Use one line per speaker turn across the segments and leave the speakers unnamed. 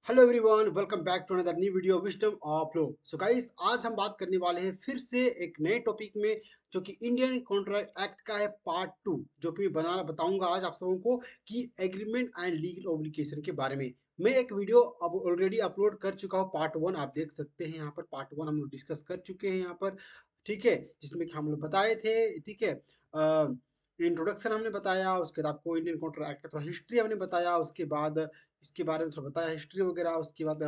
Hello everyone, welcome back to another new video wisdom of law. So guys, आज हम बात करने वाले हैं फिर से एक नए टॉपिक में, जो कि इंडियन कॉन्ट्रैक्ट एक्ट का है पार्ट टू, जो कि मैं बताऊंगा आज आप सबों को कि एग्रीमेंट एंड लीगल ऑब्लिगेशन के बारे में। मैं एक वीडियो अब ऑलरेडी अपलोड कर चुका हूँ, पार्ट वन आप देख सकते हैं। यहाँ पर पार्ट वन हम लोग डिस्कस कर चुके हैं यहाँ पर, ठीक है, जिसमें कि हम लोग बताए थे, ठीक है। इंट्रोडक्शन हमने बताया, उसके बाद आपको इंडियन कॉन्ट्रैक्ट एक्ट का थोड़ा हिस्ट्री हमने बताया, उसके बाद इसके बारे में थोड़ा बताया हिस्ट्री वगैरह, उसके बाद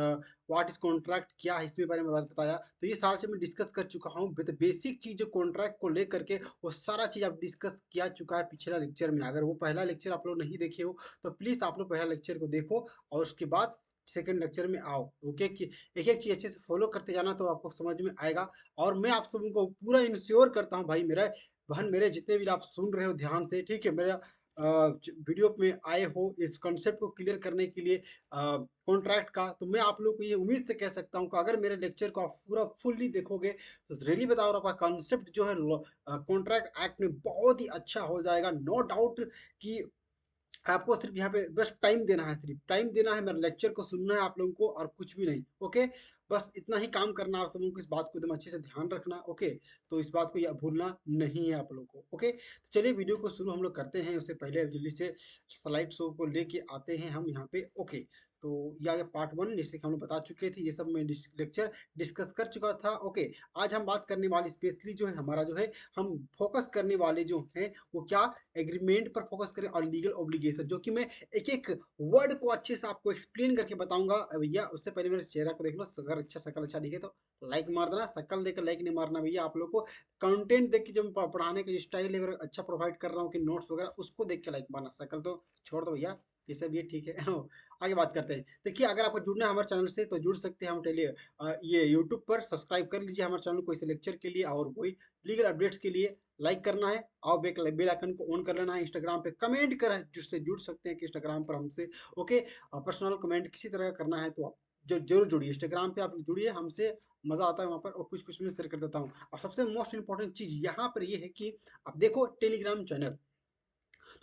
व्हाट इज कॉन्ट्रैक्ट क्या है इसके बारे में बताया। तो ये सारा चीज मैं डिस्कस कर चुका हूँ, बेसिक चीज जो कॉन्ट्रैक्ट को लेकर के वो सारा चीज आप डिस्कस किया चुका है पिछला लेक्चर में। अगर वो पहला लेक्चर आप लोग नहीं देखे हो तो प्लीज आप लोग पहला लेक्चर को देखो और उसके बाद सेकंड लेक्चर में आओ। ओके, कि एक एक चीज अच्छे से फॉलो करते जाना तो आपको समझ में आएगा। और मैं आप सबको पूरा इंश्योर करता हूँ भाई, मेरा बहन, मेरे जितने भी आप सुन रहे हो ध्यान से, ठीक है, मेरा वीडियो में आए हो इस कॉन्सेप्ट को क्लियर करने के लिए कॉन्ट्रैक्ट का, तो मैं आप लोग को ये उम्मीद से कह सकता हूँ कि अगर मेरे लेक्चर को आप पूरा फुल्ली देखोगे तो रियली बता रहा हूँ, आपका कॉन्सेप्ट जो है कॉन्ट्रैक्ट एक्ट में बहुत ही अच्छा हो जाएगा। नो डाउट कि आपको सिर्फ यहाँ पे बस टाइम देना है, सिर्फ टाइम देना है, मेरे लेक्चर को सुनना है आप लोगों को और कुछ भी नहीं। ओके, बस इतना ही काम करना है आप सबों को, इस बात को एकदम अच्छे से ध्यान रखना। ओके, तो इस बात को या भूलना नहीं है आप लोगों को। ओके, तो चलिए वीडियो को शुरू हम लोग करते हैं। उससे पहले जल्दी से स्लाइड शो को लेके आते हैं हम यहाँ पे। ओके, तो ये आ गया पार्ट वन, जिससे कि हम लोग बता चुके थे, ये सब मैं लेक्चर डिस्कस कर चुका था। ओके, आज हम बात करने वाली स्पेशली जो है हमारा जो है, हम फोकस करने वाले जो है वो क्या, एग्रीमेंट पर फोकस करें और लीगल ऑब्लिगेशन, जो कि मैं एक एक वर्ड को अच्छे से आपको एक्सप्लेन करके बताऊंगा। भैया उससे पहले मेरे चेहरा को देख लो, अगर अच्छा शकल अच्छा दिखे तो लाइक मार देना, शकल देखकर लाइक नहीं मारना भैया। आप लोग को कंटेंट देख के, जब पढ़ाने का जो स्टाइल है अच्छा प्रोवाइड कर रहा हूँ कि नोट्स वगैरह, उसको देख के लाइक मारना, शकल तो छोड़ दो भैया, ये सब ये ठीक है। आगे बात करते हैं। देखिए, अगर आपको जुड़ना है हमारे चैनल से तो जुड़ सकते हैं हम ये यूट्यूब पर सब्सक्राइब कर लीजिए हमारे चैनल को, इस लेक्चर के लिए और वही लीगल अपडेट्स के लिए लाइक करना है और बेल आइकन को ऑन कर लेना है। इंस्टाग्राम पे कमेंट कर जिससे जुड़ सकते हैं कि इंस्टाग्राम पर हमसे। ओके, पर्सनल कमेंट किसी तरह का करना है तो आप जो जरूर जुड़िए, इंस्टाग्राम पे आप जुड़िए हमसे, मजा आता है वहाँ पर, और कुछ कुछ मैं शेयर कर देता हूँ। और सबसे मोस्ट इंपॉर्टेंट चीज यहाँ पर ये है कि आप देखो टेलीग्राम चैनल,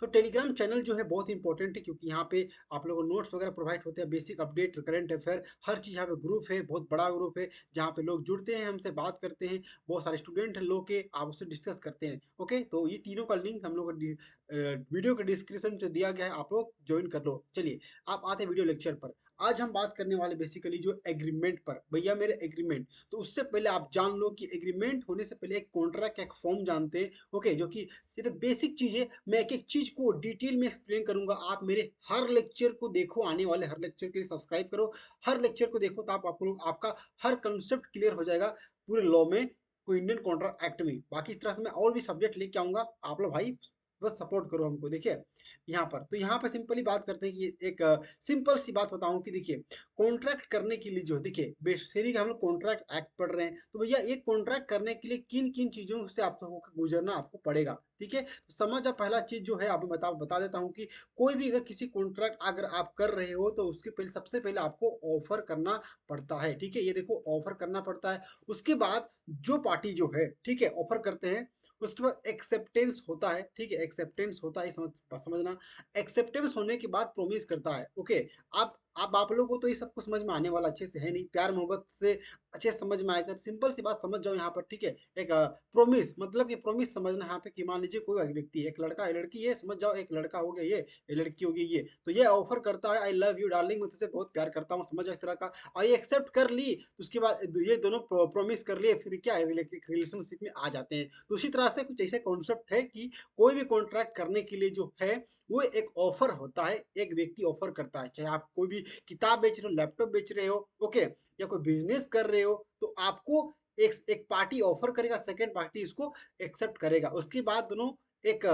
तो टेलीग्राम चैनल जो है बहुत इंपॉर्टेंट है, क्योंकि यहाँ पे आप लोगों को नोट्स वगैरह प्रोवाइड होते हैं, बेसिक अपडेट, करंट अफेयर, हर चीज़ यहाँ पे ग्रुप है, बहुत बड़ा ग्रुप है, जहाँ पे लोग जुड़ते हैं, हमसे बात करते हैं, बहुत सारे स्टूडेंट हैं लोग के, आप उससे डिस्कस करते हैं। ओके, तो ये तीनों का लिंक हम लोग वीडियो के डिस्क्रिप्शन में दिया गया है, आप लोग ज्वाइन कर लो। चलिए, आप आते हैं वीडियो लेक्चर पर। आज हम बात करने वाले बेसिकली जो एग्रीमेंट पर, भैया मेरे एग्रीमेंट, तो उससे पहले आप जान लो कि एग्रीमेंट होने से पहले एक कॉन्ट्रैक्ट का एक फॉर्म जानते हैं। ओके, जो कि ये तो बेसिक चीज है, मैं एक एक चीज को डिटेल में एक्सप्लेन करूंगा। आप मेरे हर लेक्चर को देखो, आने वाले हर लेक्चर के लिए सब्सक्राइब करो, हर लेक्चर को देखो, तो आप लोग आपका हर कंसेप्ट क्लियर हो जाएगा पूरे लॉ में, कोई इंडियन कॉन्ट्रैक्ट एक्ट में। बाकी इस तरह से मैं और भी सब्जेक्ट लेके आऊंगा, आप लोग भाई बस सपोर्ट करो हमको। देखिए यहाँ पर, तो यहाँ पर सिंपली बात करते हैं कि एक सिंपल सी बात बताऊं कि देखिए, कॉन्ट्रैक्ट करने के लिए जो, देखिए बेसिकली हम लोग कॉन्ट्रैक्ट एक्ट पढ़ रहे हैं, तो भैया एक कॉन्ट्रैक्ट करने के लिए किन किन चीजों से आप सबको गुजरना आपको पड़ेगा, ठीक है। तो समझ, अब पहला चीज जो है आप बता देता हूँ कि कोई भी अगर किसी कॉन्ट्रैक्ट अगर आप कर रहे हो तो उसके पहले, सबसे पहले आपको ऑफर करना पड़ता है, ठीक है। ये देखो, ऑफर करना पड़ता है, उसके बाद जो पार्टी जो है, ठीक है, ऑफर करते हैं, उसके बाद एक्सेप्टेंस होता है, ठीक है, एक्सेप्टेंस होता है, समझना। एक्सेप्टेंस होने के बाद प्रोमिस करता है। ओके, अब आप लोगों को तो ये सब कुछ समझ में आने वाला अच्छे से है नहीं, प्यार मोहब्बत से अच्छे से समझ में आएगा, तो सिंपल सी बात समझ जाओ यहाँ पर, ठीक है। एक प्रोमिस, मतलब कि प्रोमिस समझना यहाँ पे, कि मान लीजिए कोई व्यक्ति, एक लड़का है, लड़की है, समझ जाओ, एक लड़का हो गया ये लड़की हो गई ये, तो ये ऑफर करता है, आई लव यू डार्लिंग, मैं तुझसे बहुत प्यार करता हूँ, समझ जाओ इस तरह का, और ये एक्सेप्ट कर ली, तो उसके बाद ये दोनों प्रोमिस कर लिए, फिर क्या है, रिलेशनशिप में आ जाते हैं। तो उसी तरह से कुछ ऐसे कॉन्सेप्ट है कि कोई भी कॉन्ट्रैक्ट करने के लिए जो है वो एक ऑफर होता है, एक व्यक्ति ऑफर करता है, चाहे आप कोई भी किताब बेच रहे हो, लैपटॉप बेच रहे हो, ओके, या कोई बिजनेस कर रहे हो, तो आपको एक पार्टी ऑफर करेगा, सेकेंड पार्टी इसको एक्सेप्ट करेगा, उसके बाद दोनों एक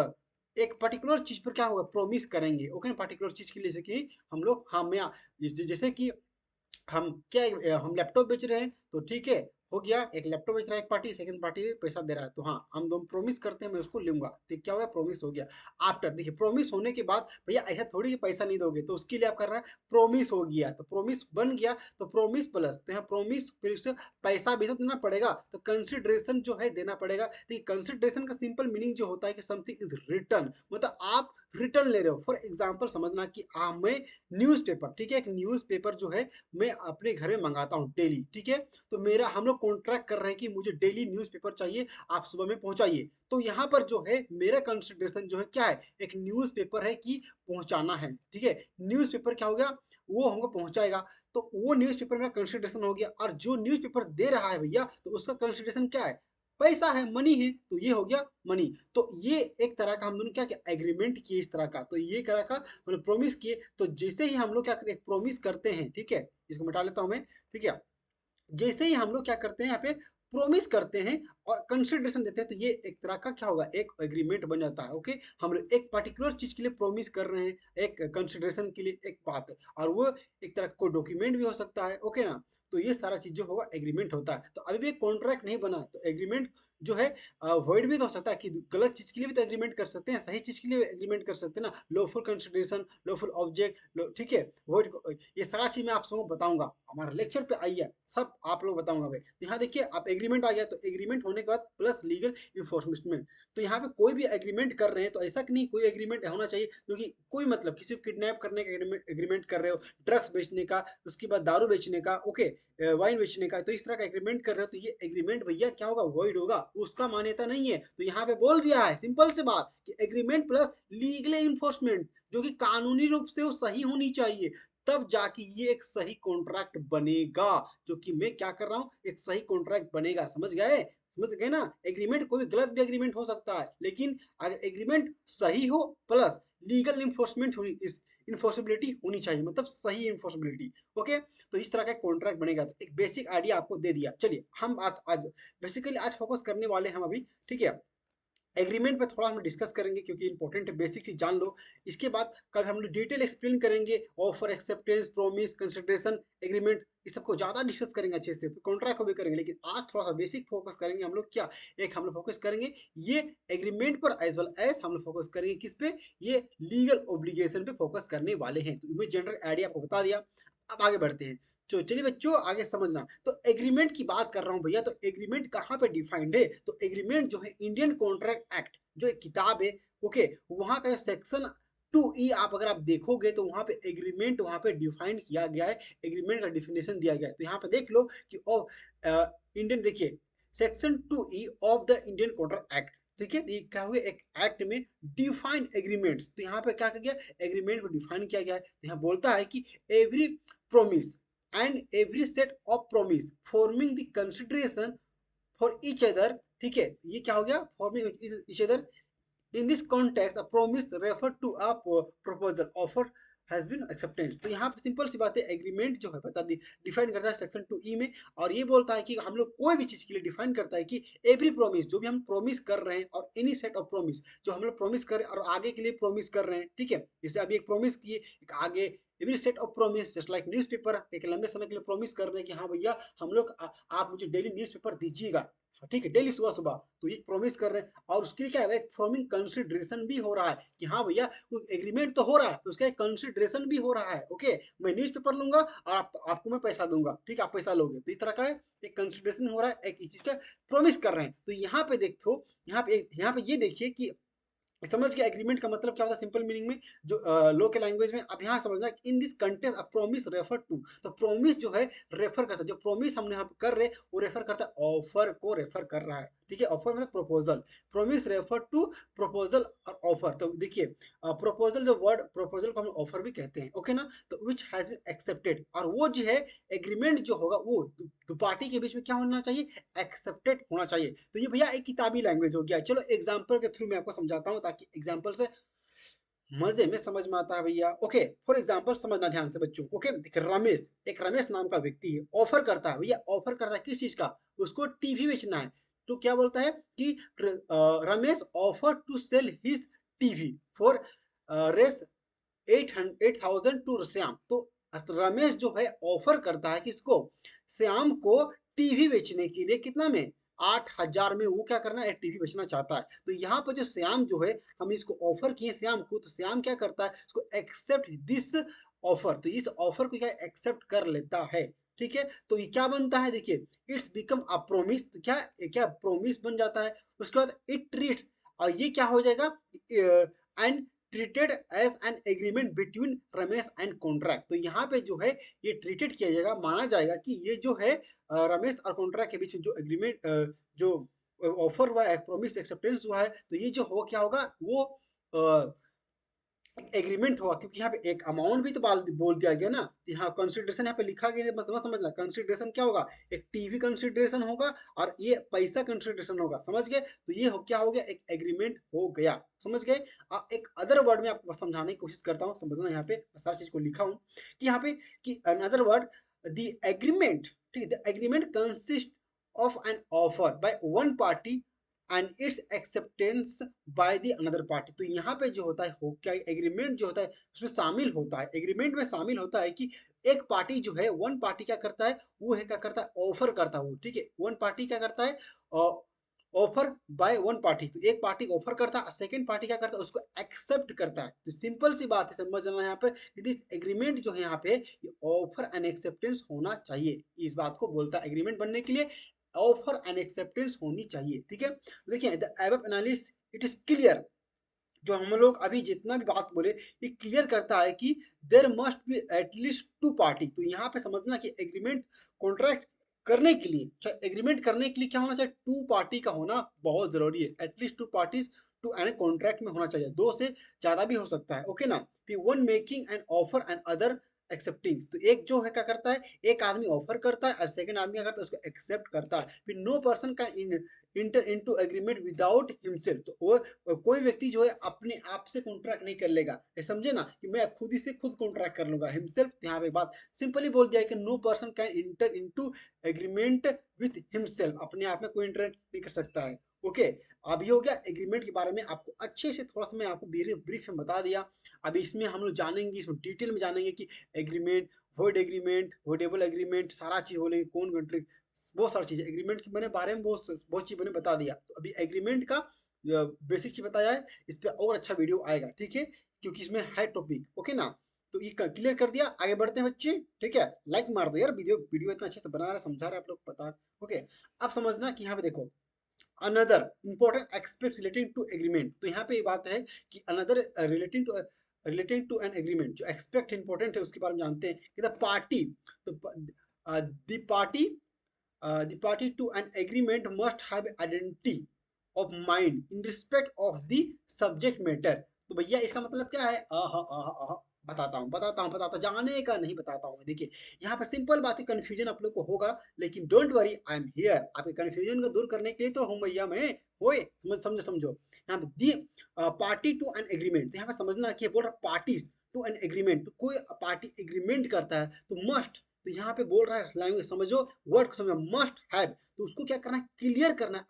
एक पर्टिकुलर चीज पर क्या होगा, प्रोमिस करेंगे। ओके, पर्टिकुलर चीज के लिए, जैसे कि हम लोग, हम जैसे कि हम क्या, हम लैपटॉप बेच रहे हैं, तो ठीक है, हो गया, एक लैपटॉप बेच रहा है एक पार्टी, सेकंड पार्टी पैसा दे रहा है, तो हाँ, हम दोनों प्रोमिस करते हैं मैं उसको लूंगा, तो क्या हुआ, प्रोमिस हो गया। आफ्टर, देखिए, प्रोमिस होने के बाद भैया ऐसा थोड़ी कि पैसा नहीं दोगे, तो उसके लिए आप कर रहे हैं, प्रोमिस हो गया, तो प्रोमिस बन गया, तो प्रोमिस प्लस, तो यहाँ प्रोमिस फिर उससे पैसा भी तो देना पड़ेगा, तो कंसिडरेशन जो है देना पड़ेगा। देखिए, कंसिडरेशन का सिंपल मीनिंग जो होता है कि समथिंग इज रिटर्न, मतलब आप रिटर्न ले रहे हो। फॉर एग्जाम्पल समझना कि मैं न्यूज़पेपर, ठीक है, एक न्यूज़पेपर जो है मैं अपने घर में मंगाता हूँ डेली, ठीक है, तो मेरा हम लोग कॉन्ट्रैक्ट कर रहे हैं कि मुझे डेली न्यूज़पेपर चाहिए, आप सुबह में पहुंचाइए। तो यहाँ पर जो है मेरा कंसिडरेशन जो है क्या है, एक न्यूज़पेपर है कि पहुंचाना है, ठीक है, न्यूज़पेपर क्या हो गया, वो हमको पहुंचाएगा, तो वो न्यूज़पेपर मेरा कंसिडरेशन हो गया। और जो न्यूज़पेपर दे रहा है भैया, तो उसका कंसिडरेशन क्या है, पैसा है, मनी है, तो ये हो गया मनी। तो ये एक तरह का हम दोनों क्या किया, एग्रीमेंट किए इस तरह का, तो ये तरह का मतलब प्रॉमिस किए। तो जैसे ही हम लोग क्या करते हैं, प्रॉमिस करते हैं, ठीक है, इसको मिटा लेता हूं मैं, ठीक है, जैसे ही हम लोग क्या करते हैं यहाँ पे प्रोमिस करते हैं और कंसिडरेशन देते हैं, तो ये एक तरह का क्या होगा, एक एग्रीमेंट बन जाता है। ओके, हम लोग एक पर्टिकुलर चीज के लिए प्रोमिस कर रहे हैं, एक कंसिडरेशन के लिए एक बात, और वो एक तरह का डॉक्यूमेंट भी हो सकता है। ओके ना, तो ये सारा चीज जो होगा एग्रीमेंट होता है। तो अभी भी एक कॉन्ट्रैक्ट नहीं बना, तो एग्रीमेंट जो है वॉइड भी तो हो सकता है, कि गलत चीज के लिए भी तो एग्रीमेंट कर सकते हैं, सही चीज के लिए एग्रीमेंट कर सकते हैं ना, लॉफुल कंसिडरेशन, लॉफुल ऑब्जेक्ट, ठीक है, वॉइड, ये सारा चीज मैं आप सबको बताऊंगा हमारे लेक्चर पे। आइए सब आप लोग बताऊंगा भाई। तो यहाँ देखिए, आप एग्रीमेंट आ गया, तो एग्रीमेंट होने के बाद प्लस लीगल इन्फोर्समेंट। तो यहाँ पे कोई भी एग्रीमेंट कर रहे हैं, तो ऐसा कि नहीं कोई एग्रीमेंट होना चाहिए, क्योंकि कोई मतलब किसी को किडनैप करने का एग्रीमेंट कर रहे हो, ड्रग्स बेचने का, उसके बाद दारू बेचने का, ओके, वाइन बेचने का, तो इस तरह का एग्रीमेंट कर रहे हो, तो ये एग्रीमेंट भैया क्या होगा, वॉइड होगा, उसका मान्यता नहीं है। तो यहाँ पे बोल दिया है सिंपल से बात कि एग्रीमेंट प्लस लीगल इन्फोर्समेंट, जो कि कानूनी रूप से वो सही होनी चाहिए, तब जाके ये एक सही कॉन्ट्रैक्ट बनेगा। जो कि मैं क्या कर रहा हूँ, एक सही कॉन्ट्रैक्ट बनेगा, समझ गए, समझ गए ना। एग्रीमेंट कोई गलत भी एग्रीमेंट हो सकता है, लेकिन अगर एग्रीमेंट सही हो प्लस लीगल इन्फोर्समेंट होनी, इस इन्फोर्सिबिलिटी होनी चाहिए, मतलब सही इन्फोर्सिबिलिटी। ओके, तो इस तरह का कॉन्ट्रैक्ट बनेगा। तो एक बेसिक आइडिया आपको दे दिया। चलिए हम आज बेसिकली आज फोकस करने वाले हैं हम अभी, ठीक है, एग्रीमेंट पे थोड़ा हम डिस्कस करेंगे, क्योंकि इंपॉर्टेंट है, बेसिक चीज जान लो। इसके बाद कभी हम लोग डिटेल एक्सप्लेन करेंगे, offer, acceptance, promise, consideration, agreement, इस सबको ज्यादा डिस्कस करेंगे अच्छे से, कॉन्ट्रैक्ट को भी करेंगे। लेकिन आज थोड़ा सा बेसिक फोकस करेंगे हम लोग, क्या, एक हम लोग फोकस करेंगे ये एग्रीमेंट पर, एज वेल एज हम लोग फोकस करेंगे किस पे, ये लीगल ऑब्लिगेशन पे फोकस करने वाले हैं। तो मैं जनरल आइडिया आपको बता दिया, अब आगे बढ़ते हैं। तो चलिए बच्चों आगे समझना। तो एग्रीमेंट की बात कर रहा हूं भैया, तो एग्रीमेंट कहाँ पे डिफाइंड है, तो एग्रीमेंट जो है इंडियन कॉन्ट्रैक्ट एक्ट जो एक किताब है, ओके, वहां का सेक्शन 2E आप अगर आप देखोगे, तो वहां पे एग्रीमेंट वहां पे डिफाइन किया गया है, एग्रीमेंट का डिफिनेशन दिया गया है। तो यहाँ पे देख लो कि इंडियन, देखिए, section 2E of the Indian contract act, ठीक है, ये क्या हुआ, एक एक्ट में डिफाइन एग्रीमेंट्स। तो यहाँ पे क्या किया गया, एग्रीमेंट को डिफाइन किया गया है। तो यहाँ बोलता है कि every promise and every set of promise forming the consideration for each other, ठीक है, ये क्या हो गया, forming each other in this context a promise refer to a proposal offer has been accepted। तो यहाँ पे सिंपल सी बात है, एग्रीमेंट जो है बता दी, डिफाइन करता है सेक्शन 2E में, और ये बोलता है कि हम लोग कोई भी चीज के लिए डिफाइन करता है कि एवरी प्रोमिस, जो भी हम प्रोमिस कर रहे हैं, और एनी सेट ऑफ प्रोमिस, जो हम लोग प्रोमिस कर रहे हैं और आगे के लिए प्रोमिस कर रहे हैं, ठीक है, जैसे अभी एक प्रोमिस किए, एक आगे every set of promise, just like newspaper, एक लंबे समय के लिए प्रोमिस कर रहे हैं कि हाँ भैया हम लोग आप मुझे डेली न्यूज़पेपर दीजिएगा, ठीक है, डेली सुबह सुबह, तो ये प्रॉमिस कर रहे हैं। और उसके लिए क्या है, एक फॉर्मिंग कंसिडरेशन भी हो रहा है कि हाँ भैया कोई एग्रीमेंट तो हो रहा है, तो उसका एक कंसिडरेशन भी हो रहा है। ओके, मैं न्यूज़पेपर लूंगा और आपको मैं पैसा दूंगा, ठीक है, आप पैसा लोगे, तो इस तरह का है, एक कंसिडरेशन हो रहा है, एक चीज का प्रॉमिस कर रहे हैं। तो यहाँ पे देखो, यहाँ पे ये देखिए कि समझ गया एग्रीमेंट का मतलब क्या होता है सिंपल मीनिंग में, जो लोकल लैंग्वेज में। अब यहाँ समझना in this content a promise refer to, तो प्रॉमिस जो है रेफर करता है, जो प्रॉमिस हमने यहाँ पे कर रहे हैं वो रेफर करता है, ऑफर को रेफर कर रहा है, ठीक है, ऑफर मतलब proposal, promise refer to proposal और ऑफर। तो देखिए प्रपोजल, जो वर्ड प्रपोजल को हम ऑफर भी कहते हैं, ओके ना, तो विच हैज बीन एक्सेप्टेड, और वो जो है एग्रीमेंट जो होगा वो दो पार्टी के बीच में क्या होना चाहिए, एक्सेप्टेड होना चाहिए। तो ये भैया एक किताबी लैंग्वेज हो गया। चलो एग्जाम्पल के थ्रू मैं आपको समझाता हूँ, ताकि एग्जाम्पल से मजे में समझ में आता है भैया। ओके, फॉर एग्जाम्पल समझना ध्यान से बच्चों। ओके, देखिए रमेश, एक रमेश नाम का व्यक्ति है, ऑफर करता है भैया, ऑफर करता है किस चीज का, उसको टीवी बेचना है। तो क्या बोलता है कि Ramesh offer to sell his TV for रेस 8,000 टू श्याम। तो रमेश जो है ऑफर करता है किसको, श्याम को टीवी बेचने के लिए, कितना में, 8,000 में वो क्या करना है, टीवी बेचना चाहता है। तो यहाँ पर जो श्याम जो है, हम इसको ऑफर किए श्याम को, तो श्याम क्या करता है, इसको एक्सेप्ट दिस ऑफर, तो इस ऑफर को क्या एक्सेप्ट कर लेता है, ठीक है। तो ये क्या बनता है, देखिए, इट्स बिकम अ प्रोमिस, तो क्या क्या प्रोमिस बन जाता है। उसके बाद इट ट्रीट्स, और ये क्या हो जाएगा, and treated as an agreement between Ramesh and contract. तो यहाँ पे जो है ये ट्रीटेड किया जाएगा, माना जाएगा कि ये जो है रमेश और कॉन्ट्रैक्ट के बीच में जो एग्रीमेंट जो ऑफर हुआ है, प्रॉमिस एक्सेप्टेंस हुआ है, तो ये जो हो क्या होगा वो एग्रीमेंट हुआ, क्योंकि यहाँ पे एक अमाउंट भी तो बोल दिया गया ना। यहाँ कंसिडरेशन यहाँ पे लिखा गया, बस समझना कंसिडरेशन क्या होगा, एक टीवी कंसिडरेशन होगा और ये पैसा कंसिडरेशन होगा, समझ गए। तो ये क्या हो गया, एक एग्रीमेंट हो गया, समझ गए। एक अदर वर्ड में आपको समझाने की कोशिश करता हूँ, समझना। यहाँ पे सारी चीज को लिखा हूँ कि यहाँ पे कि अनदर वर्ड द एग्रीमेंट, ठीक है, the agreement consist of an offer by one party and it's acceptance by the another party. तो यहाँ पे जो होता है हो क्या, एग्रीमेंट जो होता है उसमें शामिल होता है, एग्रीमेंट में शामिल होता है कि एक पार्टी जो है, वन पार्टी क्या करता है, वो है क्या करता है, ऑफर करता है वो, ठीक है। वन पार्टी क्या करता है, ऑफर बाय वन पार्टी, तो एक पार्टी ऑफर करता है, सेकंड पार्टी क्या करता है, उसको एक्सेप्ट करता है। तो सिंपल सी बात है, समझना यहाँ पर दिस एग्रीमेंट जो है यहाँ पे ऑफर एंड एक्सेप्टेंस होना चाहिए, इस बात को बोलता है। एग्रीमेंट बनने के लिए ऑफर एंड एक्सेप्टेंस होनी चाहिए, ठीक है। देखिए the above analysis it is clear, जो हम लोग अभी जितना भी बात बोले ये क्लियर करता है कि there must be at least to party. तो यहाँ पे समझना कि एग्रीमेंट कॉन्ट्रैक्ट करने के लिए, एग्रीमेंट करने के लिए क्या होना चाहिए, टू पार्टी का होना बहुत जरूरी है। At least two parties to an contract में होना चाहिए, दो से ज्यादा भी हो सकता है, ओके ना। फिर one making an offer and other accepting, तो एक जो है क्या करता है, एक आदमी ऑफर करता है और सेकंड आदमी क्या करता है, उसको एक्सेप्ट करता है। फिर no person can enter into agreement without himself, तो वो कोई व्यक्ति जो है अपने आप से कॉन्ट्रैक्ट नहीं कर लेगा, ये समझे ना, कि मैं खुद ही से खुद कॉन्ट्रैक्ट कर लूंगा, हिमसेल्फ। यहाँ पे बात सिंपली बोल दिया है कि no person can enter into agreement with himself, अपने आप में कोई इंटरेक्ट नहीं कर सकता है, ओके। अभी हो गया एग्रीमेंट के बारे में, आपको अच्छे से थोड़ा सा मैं आपको ब्रीफ में बता दिया। अभी इसमें हम लोग जानेंगे, इसमें डिटेल में जानेंगे कि agreement, void agreement, voidable agreement, सारा चीज बोलेंगे, कौन कंट्री, बहुत सारी चीजें एग्रीमेंट के बारे में बहुत चीज मैंने बता दिया। तो अभी एग्रीमेंट का बेसिक चीज बताया है, इस पर और अच्छा वीडियो आएगा, ठीक है, क्योंकि इसमें है टॉपिक, ओके ना। तो ये क्लियर कर दिया, आगे बढ़ते हैं बच्चे, ठीक है। लाइक मार दो यार, वीडियो वीडियो इतना अच्छे से बना रहा है, समझा रहा है आप लोग, पता, ओके। अब समझना कि यहाँ पे देखो another important expect relating to agreement, तो यहाँ पे ये बात है कि another relating to an agreement, जो एक्सपेक्ट इंपॉर्टेंट है उसके बारे में जानते हैं कि द पार्टी, तो the party the party to an agreement must have identity of mind in respect of the subject matter। तो भैया इसका मतलब क्या है, बताता हूँ, जाने का नहीं बताता हूँ। देखिए यहाँ पे सिंपल बात है, कंफ्यूजन आप लोग को होगा, लेकिन don't worry, I am here, आपके कंफ्यूजन को दूर करने के लिए तो हूँ भैया मैं, होए, समझो। यहाँ पे दी पार्टी टू एन एग्रीमेंट, यहाँ पे समझना कि बोल रहा पार्टीज टू एन एग्रीमेंट, तो कोई पार्टी एग्रीमेंट करता है तो मस्ट, तो यहाँ पे बोल रहा है लैंग्वेज समझो, वर्ड को समझो, मस्ट हैव, तो उसको क्या करना है, क्लियर करना है,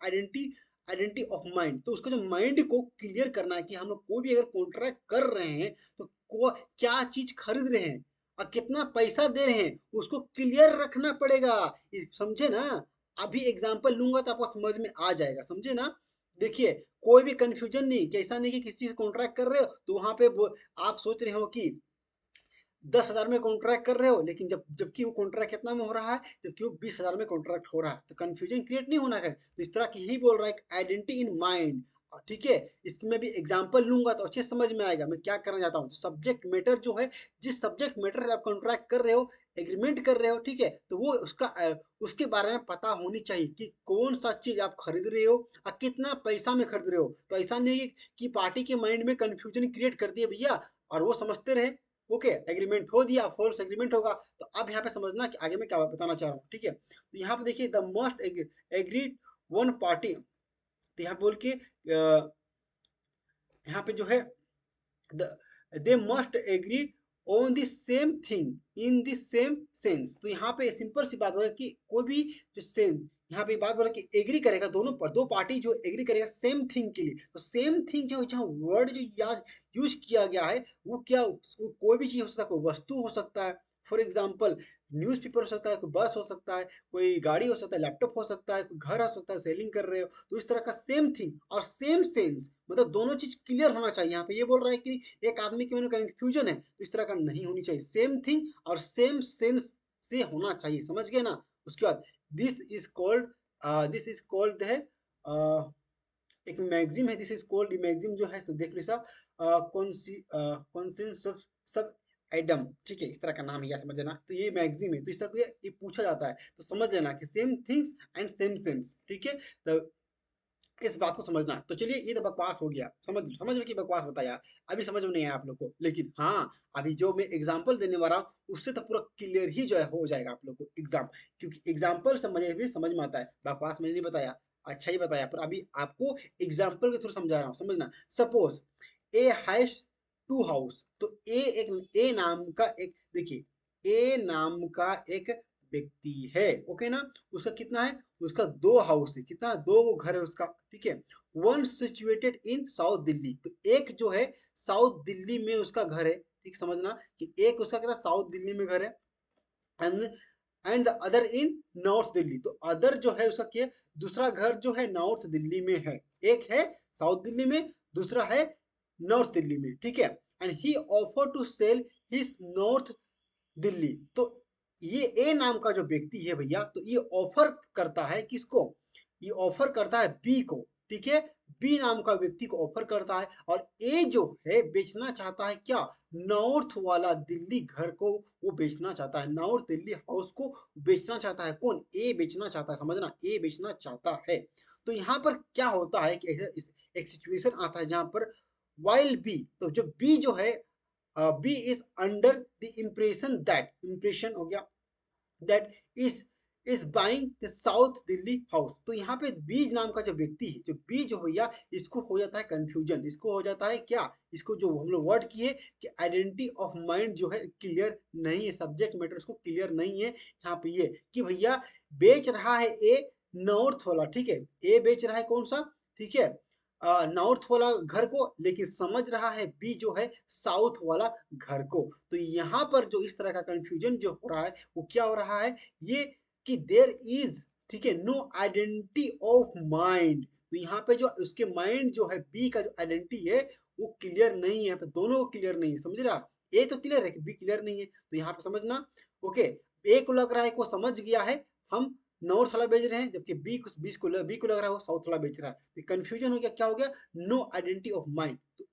आइडेंटिटी ऑफ माइंड, तो उसको जो माइंड को क्लियर करना है कि हम लोग कोई भी अगर कॉन्ट्रैक्ट कर रहे हैं तो क्या चीज खरीद रहे हैं और कितना पैसा दे रहे हैं, उसको क्लियर रखना पड़ेगा, समझे ना। अभी एग्जांपल लूंगा तो आपको समझ में आ जाएगा, समझे ना। देखिए कोई भी कंफ्यूजन नहीं, कि ऐसा नहीं कि किसी से कॉन्ट्रैक्ट कर रहे हो तो वहां पे आप सोच रहे हो कि 10,000 में कॉन्ट्रैक्ट कर रहे हो, लेकिन जबकि वो कॉन्ट्रैक्ट कितना में हो रहा है, जबकि वो 20,000 में कॉन्ट्रैक्ट हो रहा है, तो कंफ्यूजन क्रिएट नहीं होना है। तो इस तरह की यही बोल रहा है, आइडेंटिटी इन माइंड, ठीक है। इसमें भी एग्जांपल लूंगा तो अच्छे समझ में आएगा मैं क्या करना चाहता हूँ। सब्जेक्ट मैटर जो है, जिस सब्जेक्ट मैटर से आप कॉन्ट्रैक्ट कर रहे हो, एग्रीमेंट कर रहे हो, ठीक है, तो वो उसके बारे में पता होनी चाहिए कि कौन सा चीज आप खरीद रहे हो और कितना पैसा में खरीद रहे हो। तो ऐसा नहीं है कि पार्टी के माइंड में कंफ्यूजन क्रिएट कर दिए भैया और वो समझते रहे, ओके एग्रीमेंट हो दिया, फॉल्स एग्रीमेंट होगा। तो अब यहाँ पे समझना कि आगे मैं क्या बताना चाह रहा हूँ, ठीक है। तो यहाँ पे देखिए the must agreed one party, तो यहाँ बोल के यहाँ पे जो है they must agree on the same thing in the same sense. तो यहाँ पे सिंपल सी बात है कि कोई भी जो सेम, यहाँ पे बात बोला कि एग्री करेगा, दोनों पर दो पार्टी जो एग्री करेगा सेम थिंग के लिए, तो सेम थिंग जो जहाँ वर्ड जो यूज किया गया है वो क्या, कोई भी चीज हो सकता है, कोई वस्तु हो सकता है, फॉर एग्जाम्पल न्यूज़पेपर हो सकता है, कोई बस हो सकता है, कोई गाड़ी हो सकता है, लैपटॉप हो सकता है, कोई घर हो सकता है, सेलिंग कर रहे हो, तो इस तरह का सेम थिंग और सेम सेंस, मतलब दोनों चीज क्लियर होना चाहिए। यहाँ पे ये बोल रहा है कि एक आदमी के मन कंफ्यूजन है तो इस तरह का नहीं होनी चाहिए, सेम थिंग और सेम सेंस से होना चाहिए, समझ गए ना। उसके बाद दिस इज कॉल्ड है एक मैगजीम है, दिस इज कॉल्ड मैगजीम जो है, तो देख लो साहब, कॉन्सेंसस सब एडम, ठीक है, इस तरह का नाम है, या समझ लेना। तो ये मैगजीन है, तो इस तरह को ये पूछा जाता है, तो समझ लेना कि same things and same sense, ठीक है। तो इस बात को समझना। तो चलिए, ये तो बकवास हो गया, समझ लो कि बकवास बताया। अभी समझ में नहीं आया आप लोग को, लेकिन हाँ, अभी जो मैं एग्जांपल देने वाला हूँ उससे तो पूरा क्लियर ही जो है हो जाएगा आप लोग को एग्जाम, क्योंकि एग्जांपल समझे हुए समझ में आता है, बकवास मैंने नहीं बताया, अच्छा ही बताया, पर अभी आपको एग्जाम्पल के थ्रू समझा रहा हूँ, समझना। Suppose A has two house, तो ए नाम का एक, देखिए ए नाम का एक व्यक्ति है, ओके ना। उसका कितना है, उसका दो हाउस है, कितना, दो घर है उसका, ठीक है। One situated in south Delhi, तो एक जो है साउथ दिल्ली में उसका घर है, ठीक, समझना कि एक उसका कितना साउथ दिल्ली में घर है, and and the other in north Delhi, तो अदर जो है उसका क्या, दूसरा घर जो है नॉर्थ दिल्ली में है, एक है साउथ दिल्ली में, दूसरा है नॉर्थ दिल्ली में, ठीक है। And he offer to sell his north Delhi, तो ये ए नाम का जो व्यक्ति है भैया, तो ये ऑफर करता है किसको, ये ऑफर करता है बी को, ठीक है। बी नाम का व्यक्ति को ऑफर करता है, और ए जो है बेचना चाहता है क्या, नॉर्थ वाला दिल्ली घर को वो बेचना चाहता है, नॉर्थ दिल्ली हाउस को बेचना चाहता है, कौन, ए बेचना चाहता है, समझना, ए बेचना चाहता है। तो यहाँ पर क्या होता है कि एक सिचुएशन आता है जहां पर वाइल बी, तो जो बी जो है, B is under the impression, that impression हो गया, that is buying the south Delhi house, तो यहाँ पे बी नाम का जो व्यक्ति है, जो बी जो भैया, इसको हो जाता है कंफ्यूजन, इसको हो जाता है क्या, इसको जो हम लोग वर्ड किए कि आइडेंटिटी ऑफ माइंड जो है क्लियर नहीं है, सब्जेक्ट मैटर उसको क्लियर नहीं है, यहाँ पे ये कि भैया बेच रहा है ए नॉर्थ वाला, ठीक है, ए बेच रहा है कौन सा, ठीक है, नॉर्थ वाला घर को, लेकिन समझ रहा है बी जो है साउथ वाला घर को। तो यहाँ पर जो इस तरह का कंफ्यूजन जो हो रहा है वो क्या हो रहा है, ये कि देर इज, ठीक है, नो आइडेंटिटी ऑफ माइंड, तो यहाँ पे जो उसके माइंड जो है बी का जो आइडेंटिटी है वो क्लियर नहीं है, तो दोनों क्लियर नहीं है, समझ रहा, ए तो क्लियर है, बी क्लियर नहीं है, तो यहाँ पे समझना, ओके। ए को लग रहा है को समझ गया है, हम नॉर्थ वाला बेच रहे हैं, जबकि बी को लग रहा है वो साउथ वाला बेच रहा है, तो कंफ्यूजन हो गया, क्या हो गया, नो आइडेंटिटी ऑफ माइंड। तो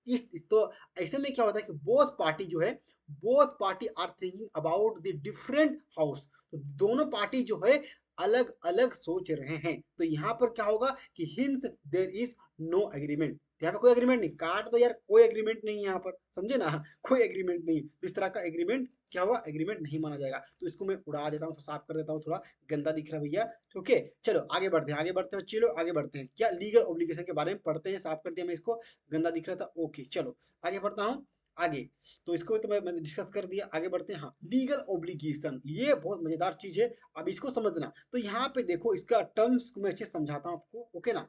तो ऐसे में क्या होता है कि बोथ पार्टी जो है, both party are thinking about the different house, तो दोनों पार्टी जो है अलग अलग सोच रहे हैं, तो यहाँ पर क्या होगा कि hence there is no agreement, यहाँ पे कोई एग्रीमेंट नहीं, काट दो यार, कोई एग्रीमेंट नहीं है यहाँ पर, समझे ना, कोई एग्रीमेंट नहीं, तो इस तरह का एग्रीमेंट क्या हुआ, एग्रीमेंट नहीं माना जाएगा। तो इसको मैं उड़ा देता हूँ, साफ कर देता हूँ, थोड़ा गंदा दिख रहा है भैया, ओके। चलो आगे बढ़ते हैं, आगे बढ़ते हैं, चलो आगे बढ़ते हैं, क्या लीगल ऑब्लिगेशन के बारे में पढ़ते हैं, साफ कर दिया मैं इसको, गंदा दिख रहा था, ओके। चलो आगे बढ़ता हूँ, आगे, तो इसको तो मैंने डिस्कस कर दिया, आगे बढ़ते हैं। हाँ, लीगल ऑब्लिगेशन, ये बहुत मजेदार चीज है, अब इसको समझना। तो यहाँ पे देखो इसका टर्म्स को मैं अच्छे समझाता हूँ आपको, ओके ना।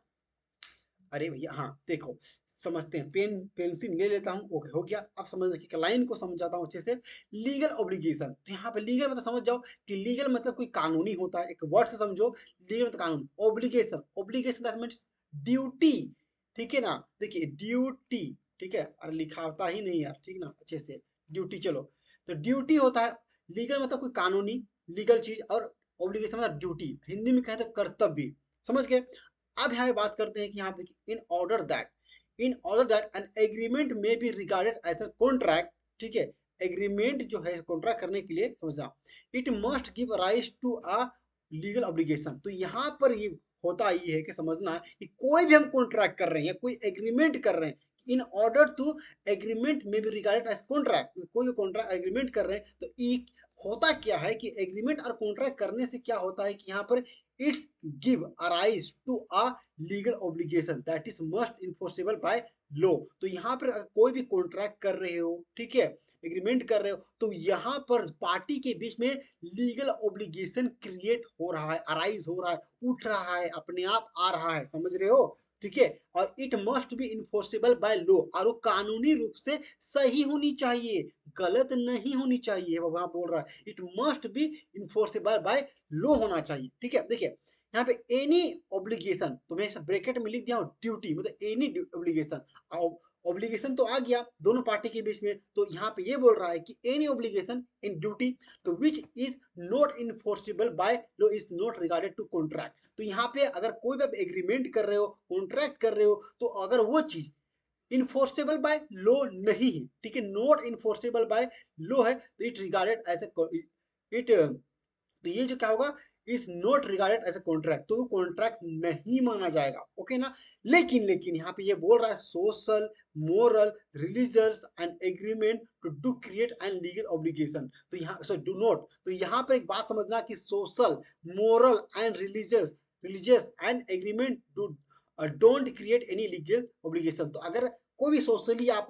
अरे भैया हाँ देखो, समझते हैं, पेन पेंसिल ले लेता हूँ, ओके हो गया। अब समझ कि लाइन को समझाता हूँ अच्छे से। लीगल ऑब्लिगेशन, तो यहाँ पे लीगल मतलब समझ जाओ कि लीगल मतलब कोई कानूनी होता है, एक वर्ड से समझो, लीगल मतलब कानून, obligation, obligation that means duty, ठीक है ना, देखिए ड्यूटी, ठीक है, अरे लिखावता ही नहीं यार, ठीक ना, अच्छे से, ड्यूटी, चलो, तो ड्यूटी होता है, लीगल मतलब कोई कानूनी लीगल चीज, और ऑब्लिगेशन मतलब ड्यूटी, हिंदी में कहते हैं कर्तव्य, समझ गए। अब यहाँ पे बात करते हैं कि यहाँ देखिए, in order that an agreement में be regarded as a contract, ठीक है, एग्रीमेंट जो है कॉन्ट्रैक्ट करने के लिए, समझा, it must give rise to a legal obligation, तो यहाँ पर ये होता ये है कि समझना है कि कोई भी हम कॉन्ट्रैक्ट कर रहे हैं या कोई एग्रीमेंट कर रहे हैं, इन ऑर्डर टू एग्रीमेंट में बी रिगार्डेड एज कॉन्ट्रैक्ट, कोई भी कॉन्ट्रैक्ट एग्रीमेंट कर रहे हैं, तो होता क्या है कि एग्रीमेंट और कॉन्ट्रैक्ट करने से क्या होता है कि यहाँ पर it's give arise to a legal obligation that is must enforceable by law, तो यहाँ पर अगर कोई भी कॉन्ट्रैक्ट कर रहे हो, ठीक है, एग्रीमेंट कर रहे हो, तो यहाँ पर पार्टी के बीच में लीगल ऑब्लिगेशन क्रिएट हो रहा है, अराइज हो रहा है, उठ रहा है, अपने आप आ रहा है, समझ रहे हो, ठीक है। और it must be enforceable by law, और वो कानूनी रूप से सही होनी चाहिए, गलत नहीं होनी चाहिए, वो वहां बोल रहा है it must be enforceable by law होना चाहिए, ठीक है। देखिए यहाँ पे एनी ऑब्लिगेशन, तो मैं ब्रैकेट में लिख दिया हूँ ड्यूटी, मतलब एनी ऑब्लिगेशन, ऑब्लिगेशन तो आ गया दोनों पार्टी के बीच में, तो यहाँ पे ये बोल रहा है कि एनी ऑब्लिगेशन इन ड्यूटी, तो which is not enforceable by law is not regarded to contract, तो यहाँ पे अगर कोई भी आप एग्रीमेंट कर रहे हो, कॉन्ट्रैक्ट कर रहे हो, तो अगर वो चीज इन्फोर्सेबल बाय लॉ नहीं है, ठीक है, नॉट इन्फोर्सेबल बाय लॉ है, तो it regarded as a it, तो ये जो क्या होगा, is not regarded as a contract, तो वो कॉन्ट्रैक्ट नहीं माना जाएगा, ओके ना। लेकिन यहाँ पे ये बोल रहा है social, moral, religious and agreement to do create and legal obligation, तो यहाँ सो डू नॉट, तो यहाँ पे एक बात समझना कि social, moral and religious and agreement do don't create any legal obligation, तो अगर कोई भी सोशली आप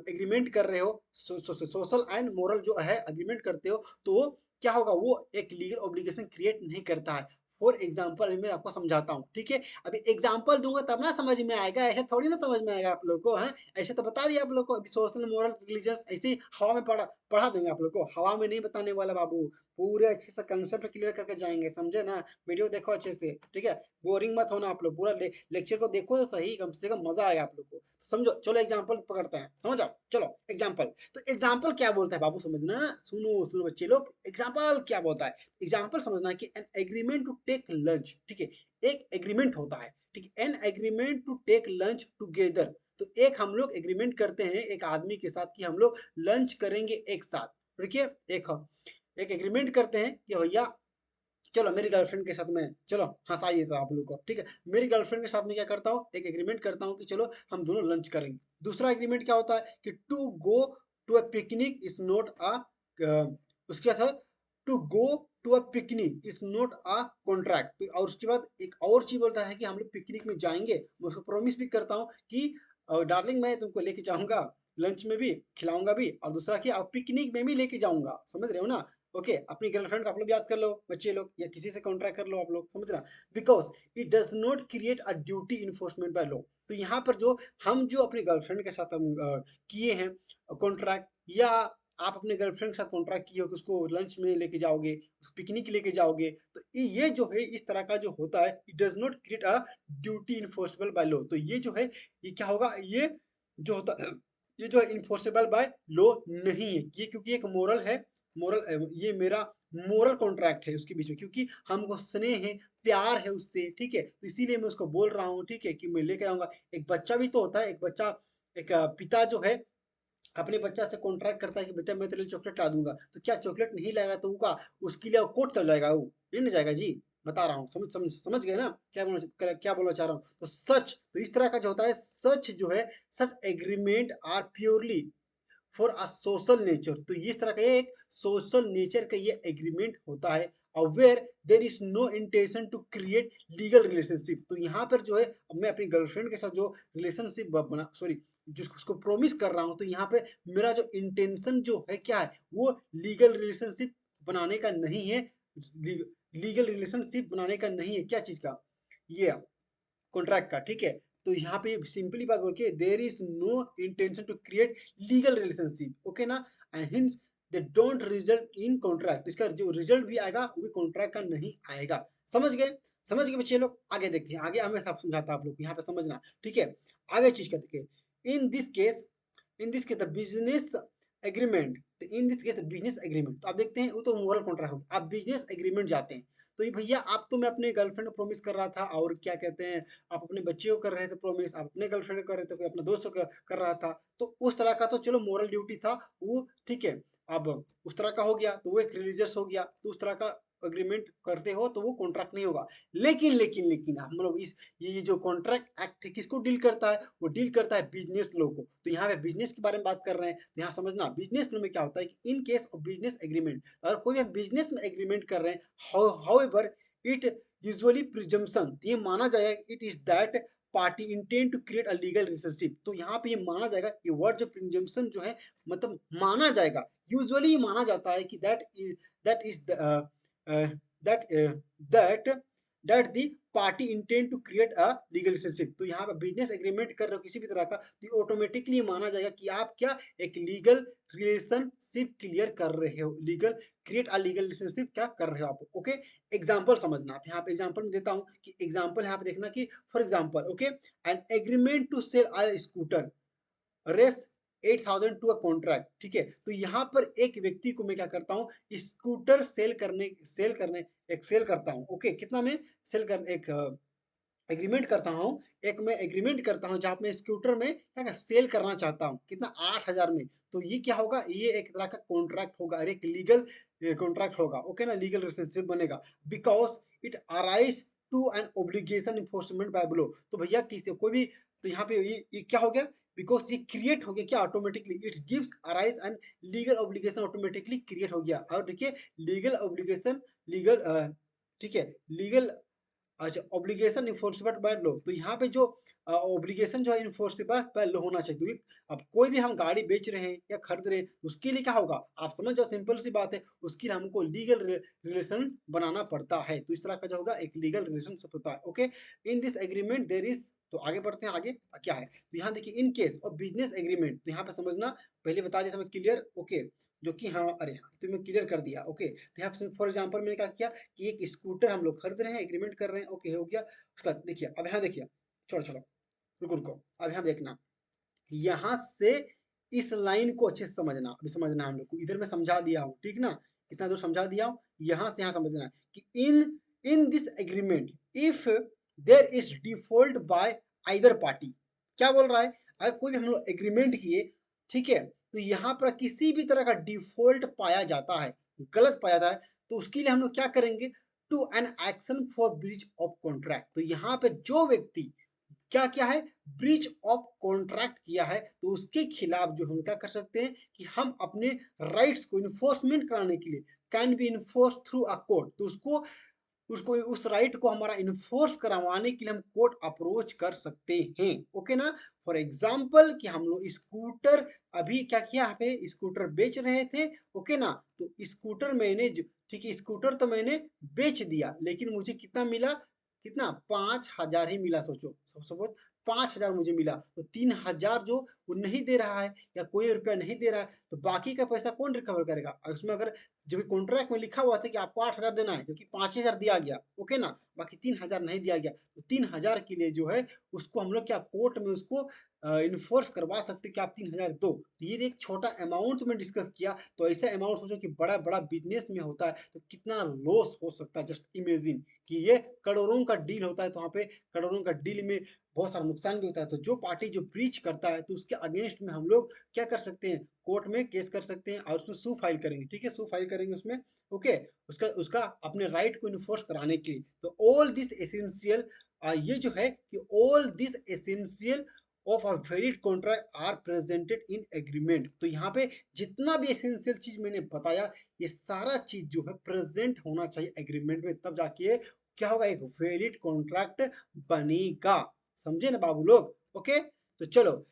एग्रीमेंट कर रहे हो, सोशल एंड मोरल जो है एग्रीमेंट करते हो, तो क्या होगा, वो एक लीगल ऑब्लिगेशन क्रिएट नहीं करता है। फॉर एग्जाम्पल मैं आपको समझाता हूँ, ठीक है, अभी एग्जाम्पल दूंगा तब ना समझ में आएगा, ऐसे थोड़ी ना समझ में आएगा आप लोग को, है ऐसे तो बता दिया आप लोग को, अभी सोशल मोरल रिलीजियस ऐसे ही हवा में पढ़ा पढ़ा देंगे आप लोग को, हवा में नहीं बताने वाला बाबू, पूरे अच्छे से कंसेप्ट क्लियर करके जाएंगे, समझे ना। वीडियो देखो अच्छे से, ठीक है, बोरिंग मत होना आप लोग, पूरा लेक्चर को देखो तो सही, कम से कम मजा आएगा आप लोग को, समझो। चलो एग्जाम्पल पकड़ते हैं, समझ आओ, चलो एग्जाम्पल। तो एग्जाम्पल क्या बोलता है बाबू, समझना, सुनो सुनो बच्चे लोग, एग्जाम्पल क्या बोलता है। एग्जाम्पल समझना कि an agreement to take lunch, ठीक है, एक एग्रीमेंट होता है, ठीक है, an agreement to take lunch together, तो एक हम लोग एग्रीमेंट करते हैं एक आदमी के साथ कि हम लोग लंच करेंगे एक साथ, ठीक है, एक एग्रीमेंट करते हैं कि भैया चलो मेरी गर्लफ्रेंड के साथ में, चलो हंसाइए तो आप लोग को, ठीक है, मेरी गर्लफ्रेंड के साथ में क्या करता हूँ, एक एग्रीमेंट करता हूँ कि चलो हम दोनों लंच करेंगे। दूसरा एग्रीमेंट क्या होता है कि to go to a picnic is not a, उसके बाद है to go to a picnic is not a contract, तो और उसके बाद एक और चीज बोलता है कि हम लोग पिकनिक में जाएंगे, मैं उसको प्रॉमिस भी करता हूँ कि डार्लिंग मैं तुमको लेके जाऊंगा, लंच में भी खिलाऊंगा भी, और दूसरा कि पिकनिक में भी लेके जाऊंगा, समझ रहे हो ना। ओके, अपनी गर्लफ्रेंड को आप लोग याद कर लो बच्चे लोग, या किसी से कॉन्ट्रैक्ट कर लो आप लोग, समझ रहा, because it does not create a duty enforcement bye law, तो यहाँ पर जो हम जो अपनी गर्लफ्रेंड के साथ हम किए हैं कॉन्ट्रैक्ट, या आप अपने गर्लफ्रेंड के साथ कॉन्ट्रैक्ट किए हो कि उसको लंच में लेके जाओगे, पिकनिक लेके जाओगे, तो ये जो है इस तरह का जो होता है, it does not create a duty enforceable by law, तो ये जो है ये क्या होगा, ये जो होता है, ये जो है इन्फोर्सेबल बाय लॉ नहीं है, ये क्योंकि एक मोरल है, मोरल, ये मेरा मोरल कॉन्ट्रैक्ट है उसके बीच में, क्योंकि हमको स्नेह है, प्यार है उससे, ठीक है, तो इसीलिए मैं उसको बोल रहा हूँ, ठीक है, कि मैं लेके आऊंगा। एक बच्चा भी तो होता है, एक बच्चा, एक पिता जो है अपने बच्चा से कॉन्ट्रैक्ट करता है कि बेटा मैं तेरे लिए चॉकलेट ला दूंगा, तो क्या चॉकलेट नहीं लाएगा तो उसका उसके लिए कोर्ट चल जाएगा, वो नहीं जाएगा जी, बता रहा हूँ, समझ समझ समझ गए ना, क्या बोलना चाह रहा हूँ, तो सच, तो इस तरह का जो होता है सच जो है, such agreement are purely for a social nature, तो इस तरह का एक सोशल नेचर का ये एग्रीमेंट होता है, और where there is no intention to create legal relationship, तो यहाँ पर जो है मैं अपनी गर्लफ्रेंड के साथ जो रिलेशनशिप बना, सॉरी, जिसको उसको प्रॉमिस कर रहा हूँ, तो यहाँ पे मेरा जो इंटेंशन जो है क्या है, वो लीगल रिलेशनशिप बनाने का नहीं है, लीगल रिलेशनशिप बनाने का नहीं है, क्या चीज का, ये कॉन्ट्रैक्ट का, ठीक है। तो यहाँ पे सिंपली बात बोल के there is no intention to create legal relationship, okay ना, and hence they don't result in contract, इसका जो रिजल्ट भी आएगा वो भी कॉन्ट्रैक्ट का नहीं आएगा, समझ गए, समझ गए बच्चे लोग, आगे देखते हैं, आगे हमें सब समझाता आप लोग यहाँ पे समझना, ठीक है, आगे चीज का देखिए, in this case, in this case the business agreement, in this case business agreement, तो आप देखते हैं वो तो मोरल कॉन्ट्रैक्ट हो गया, आप बिजनेस एग्रीमेंट जाते हैं, तो ये भैया आप तो मैं अपने गर्लफ्रेंड को प्रॉमिस कर रहा था, और क्या कहते हैं, आप अपने बच्चे को कर रहे थे प्रॉमिस, आप अपने गर्लफ्रेंड को कर रहे थे, कोई अपने दोस्त को कर रहा था, तो उस तरह का तो चलो मोरल ड्यूटी था वो, ठीक है, अब उस तरह का हो गया तो वो एक रिलीजियस हो गया, तो उस तरह का अग्रीमेंट करते हो तो वो कॉन्ट्रैक्ट नहीं होगा। लेकिन हम लोग इस ये जो कॉन्ट्रैक्ट एक्ट किसको डील करता है, वो डील करता है बिजनेस लॉ को, तो यहाँ पे बिजनेस के बारे में बात कर रहे हैं, तो यहाँ समझना बिजनेस लॉ में क्या होता है कि in case of business agreement, अगर कोई भी बिजनेस में एग्रीमेंट कर रहे हैं, हाउएवर इट यूजुअली प्रिजम्पशन, ये माना जाएगा it is that party intend to create a legal relationship, तो यहाँ पे ये माना जाएगा, ये वर्ड जो प्रिजम्पशन जो है, मतलब माना जाएगा, यूजुअली माना जाता है कि that is that that that the party intend to create a legal relationship, तो यहाँ पर बिजनेस एग्रीमेंट कर रहे हो किसी भी तरह का, तो ऑटोमेटिकली माना जाएगा कि आप क्या एक लीगल रिलेशनशिप क्लियर कर रहे हो, legal create a legal relationship क्या कर रहे हो आप, ओके। एग्जाम्पल समझना, आप यहाँ पे एग्जाम्पल में देता हूँ कि एग्जाम्पल यहाँ पे देखना कि for example, okay, an agreement to sell a scooter रेस 8,000 टू अ कॉन्ट्रैक्ट, ठीक है, तो यहाँ पर एक व्यक्ति को मैं क्या करता हूँ, स्कूटर सेल करने एक सेल करता हूँ, ओके, कितना में सेल कर, एक एग्रीमेंट करता हूँ, एक मैं एग्रीमेंट करता हूँ जहाँ पे स्कूटर में क्या सेल करना चाहता हूँ, कितना 8,000 में। तो ये क्या होगा, ये एक तरह का कॉन्ट्रैक्ट होगा और एक लीगल कॉन्ट्रैक्ट होगा, ओके ना, लीगल रिलेशनशिप बनेगा। Because it arise to an obligation enforcement by below. तो भैया किसी कोई भी, तो यहाँ पे ये क्या हो गया, बिकॉज ये क्रिएट हो गया क्या automatically, it gives arise and legal obligation automatically create हो गया। और देखिए लीगल ऑब्लिगेशन, लीगल ठीक है, लीगल, अच्छा ऑब्लिगेशन इन्फोर्सेबल बाय लॉ। तो यहाँ पे जो ऑब्लिगेशन जो है इन्फोर्सेबल बाय लॉ होना चाहिए। तो अब कोई भी हम गाड़ी बेच रहे हैं या खरीद रहे हैं, उसके लिए क्या होगा, आप समझ जाओ, सिंपल सी बात है, उसके लिए हमको लीगल रिलेशन बनाना पड़ता है। तो इस तरह का जो होगा एक लीगल रिलेशनशिप होता है, okay. In this agreement there is, तो आगे बढ़ते हैं, आगे क्या है, तो यहाँ देखिए in case of business agreement, तो यहाँ पे समझना, पहले बता दिया था मैं क्लियर, ओके, जो कि हाँ, अरे हाँ, तो मैं क्लियर कर दिया, ओके। तो यहाँ पे फॉर एग्जांपल मैंने क्या किया कि एक स्कूटर हम लोग खरीद रहे हैं, एग्रीमेंट कर रहे हैं, ओके हो गया। उसका देखिए, अब यहाँ देखिए, छोड़ो छोड़ो, रुको रुको, अब यहाँ देखना, यहाँ से इस लाइन को अच्छे से समझना, अभी समझना है हम लोग को, इधर मैं समझा दिया हूँ, ठीक ना, इतना दूर समझा दिया हूँ, यहाँ से यहाँ समझना है कि in in this agreement if there is default by either party, क्या बोल रहा है, अगर कोई भी हम लोग एग्रीमेंट किए, ठीक है, तो यहाँ पर किसी भी तरह का डिफॉल्ट पाया जाता है, गलत पाया जाता है, तो उसके लिए हम लोग क्या करेंगे, to an action for breach of contract. तो यहाँ पे जो व्यक्ति क्या क्या है, ब्रीच ऑफ कॉन्ट्रैक्ट किया है, तो उसके खिलाफ जो हम क्या कर सकते हैं कि हम अपने राइट्स को इन्फोर्समेंट कराने के लिए, can be enforce through a court, तो उसको उसको उस राइट को हमारा इन्फोर्स करवाने के लिए हम कोर्ट अप्रोच कर सकते हैं, ओके ना। फॉर एग्जाम्पल कि हम लोग स्कूटर अभी क्या किया, यहाँ पे स्कूटर बेच रहे थे, ओके ना, तो स्कूटर मैंने ठीक है, स्कूटर तो मैंने बेच दिया, लेकिन मुझे कितना मिला, कितना 5,000 ही मिला, सोचो सपोज 5,000 मुझे मिला, तो 3,000 जो वो नहीं दे रहा है या कोई रुपया नहीं दे रहा है, तो बाकी का पैसा कौन रिकवर करेगा, उसमें अगर जो भी कॉन्ट्रैक्ट में लिखा हुआ था कि आपको 8,000 देना है, जो कि 5,000 दिया गया, ओके ना, बाकी 3,000 नहीं दिया गया, तो 3,000 के लिए जो है उसको हम लोग क्या कोर्ट में उसको इन्फोर्स करवा सकते कि आप 3,000 दो। तो ये एक छोटा अमाउंट में डिस्कस किया, तो ऐसा अमाउंट सोचो कि बड़ा बड़ा बिजनेस में होता है तो कितना लॉस हो सकता है, जस्ट इमेजिन कि ये करोड़ों का डील होता है, तो वहाँ पे करोड़ों का डील में बहुत सारा नुकसान भी होता है। तो जो पार्टी जो ब्रीच करता है, तो उसके अगेंस्ट में हम लोग क्या कर सकते हैं, कोर्ट में केस कर सकते हैं और उसमें सू फाइल करेंगे, ठीक है, सू फाइल करेंगे उसमें, ओके, उसका उसका अपने राइट को इन्फोर्स कराने के लिए। तो ऑल दिस एसेंशियल, ये जो है कि all this essential of a valid contract are presented in agreement. तो यहाँ पे जितना भी एसेंशियल चीज मैंने बताया, ये सारा चीज जो है प्रेजेंट होना चाहिए एग्रीमेंट में, तब जाके क्या होगा, एक वैलिड कॉन्ट्रैक्ट बनेगा। समझे ना बाबू लोग, ओके। तो चलो,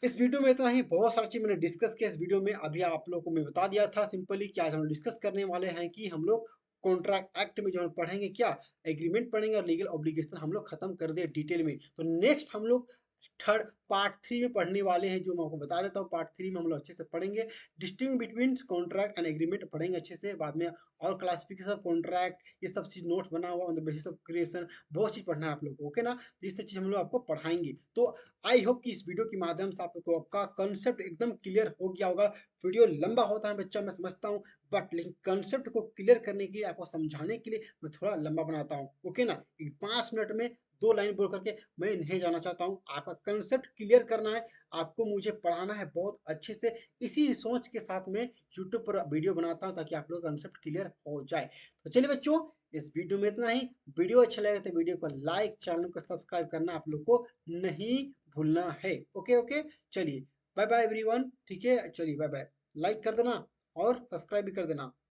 इस वीडियो में इतना ही, बहुत सारी चीज मैंने डिस्कस किया इस वीडियो में, अभी आप लोगों को मैं बता दिया था सिंपली कि आज हम डिस्कस करने वाले हैं कि हम लोग कॉन्ट्रैक्ट एक्ट में जो हम पढ़ेंगे क्या, एग्रीमेंट पढ़ेंगे और लीगल ऑब्लिगेशन हम लोग खत्म कर दिए डिटेल में। तो नेक्स्ट हम लोग थर्ड पार्ट 3 में पढ़ने वाले हैं, जो मैं आपको बता देता हूँ, पार्ट 3 में हम लोग अच्छे से पढ़ेंगे, distinguish between contract and agreement पढ़ेंगे अच्छे से, बाद में और क्लासिफिकेशन कॉन्ट्रैक्ट, ये सब चीज नोट्स बना हुआ on the basis of creation, बहुत चीज पढ़ना है आप लोग को, ओके ना। तो ये सब चीज हम लोग आपको पढ़ाएंगे। तो आई होप कि इस वीडियो के माध्यम से आपको आपका कंसेप्ट एकदम क्लियर हो गया होगा। वीडियो लंबा होता है बच्चा, मैं समझता हूँ, बट लेकिन कंसेप्ट को क्लियर करने के लिए, आपको समझाने के लिए मैं थोड़ा लंबा बनाता हूँ, ओके ना। 5 मिनट में 2 लाइन बोल करके मैं नहीं जाना चाहता हूँ, आपका कंसेप्ट क्लियर करना है, आपको मुझे पढ़ाना है बहुत अच्छे से। इसी सोच के साथ में यूट्यूब पर वीडियो बनाता हूँ ताकि आप लोग कंसेप्ट क्लियर हो जाए। तो चलिए बच्चों, इस वीडियो में इतना ही। वीडियो अच्छा लगे तो वीडियो को लाइक, चैनल को सब्सक्राइब करना आप लोग को नहीं भूलना है, ओके ओके। चलिए बाय बाय एवरीवन, ठीक है, चलिए बाय बाय, लाइक कर देना और सब्सक्राइब भी कर देना।